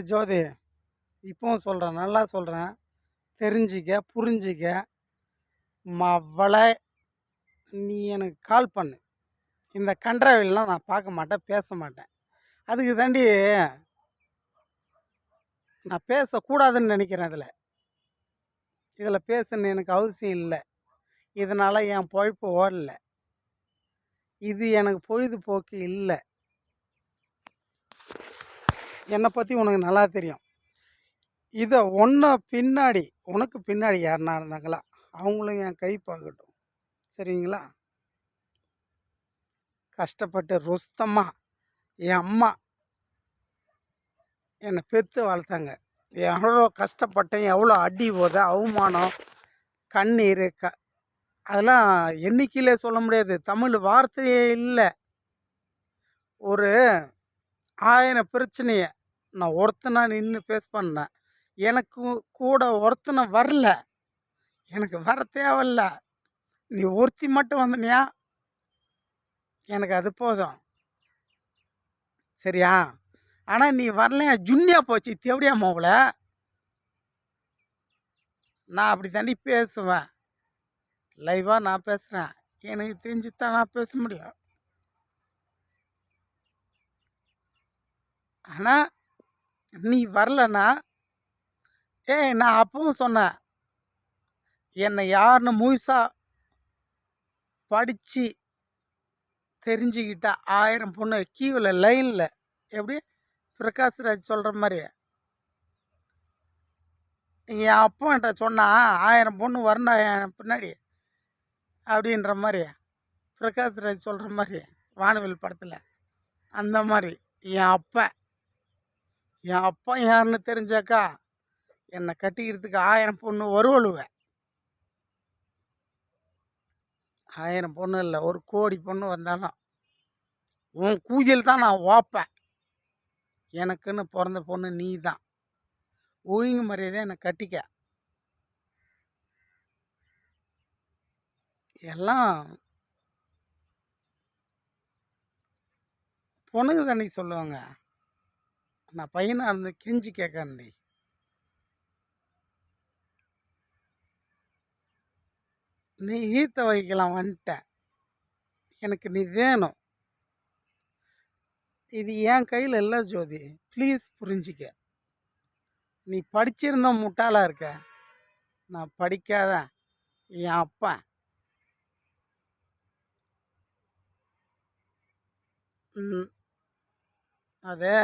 ஜோதி, இப்பவும் சொல்கிறேன், நல்லா சொல்கிறேன். தெரிஞ்சிக்க, புரிஞ்சிக்க. மவளை, நீ எனக்கு கால் பண்ணு. இந்த கண்ட்றாவிலாம் நான் பார்க்க மாட்டேன், பேச மாட்டேன். அதுக்கு தாண்டி நான் பேசக்கூடாதுன்னு நினைக்கிறேன் இதில். இதில் பேசணுன்னு எனக்கு அவசியம் இல்லை. இதனால் என் பொழப்பு ஓடல. இது எனக்கு பொழுதுபோக்கு இல்லை. என்னை பற்றி உனக்கு நல்லா தெரியும். இதை பின்னாடி உனக்கு பின்னாடி யாருன்னா இருந்தாங்களா, அவங்களும் என் கை பார்க்கட்டும். சரிங்களா? கஷ்டப்பட்டு ருஸ்தமாக என் அம்மா என்னை பெற்று வளர்த்தாங்க. எவ்வளோ கஷ்டப்பட்டேன், எவ்வளோ அடி உதை, அவமானம், கண்ணீர், அதெல்லாம் எண்ணிக்கையிலே சொல்ல முடியாது. தமிழ் வார்த்தையே இல்லை. ஒரு 1000 பிரச்சனையை நான் ஒருத்தனா நின்று ஃபேஸ் பண்ணேன். எனக்கு கூட ஒருத்தனை வரல. எனக்கு வர தேவையில்ல. நீ ஒருத்தி மட்டும் வந்தனியா, எனக்கு அது போதும். சரியா? ஆனால் நீ வரலையா, ஜுன்னியா போச்சு தேவடியா மாவுல. நான் அப்படி தாண்டி பேசுவேன். லைவாக நான் பேசுகிறேன். எனக்கு தெரிஞ்சு தான் நான் பேச முடியும். ஆனால் நீ வரலன்னா, நான் அப்பவும் சொன்னேன், என்னை யாருன்னு முழுசாக படித்து தெரிஞ்சுக்கிட்டா 1000 பொண்ணு கியூவில் லைனில், எப்படி பிரகாஷ்ராஜ் சொல்கிற மாதிரி என் அப்பான்ட்ட சொன்னால் 1000 பொண்ணு வரணும் என் பின்னாடி அப்படின்ற மாதிரி பிரகாஷ்ராஜ் சொல்கிற மாதிரி வானவில் படத்தில். அந்த மாதிரி என் அப்பா யாருன்னு தெரிஞ்சாக்கா என்னை கட்டிக்கிறதுக்கு 1000 பொண்ணு வருவழுவேன். 1000 பொண்ணு இல்லை, 1 கோடி பொண்ணு வந்தாலும் உன் கூதியில் தான் நான் ஓப்பேன். எனக்குன்னு பிறந்த பொண்ணு நீ தான். ஒழுங்கு மரியாதை என்னை கட்டிக்க. எல்லாம் பொண்ணுங்க தானே சொல்லுவாங்க. நான் பையனாக இருந்து கெஞ்சி கேட்கறேன்டி. நீ ஈர்த்த வைக்கலாம் வந்துட்ட. எனக்கு நீ வேணும். இது என் கையில் இல்லை ஜோதி. ப்ளீஸ் புரிஞ்சிக்க. நீ படிச்சிருந்த முட்டாளாக இருக்க. நான் படிக்காத என் அப்பன். அதே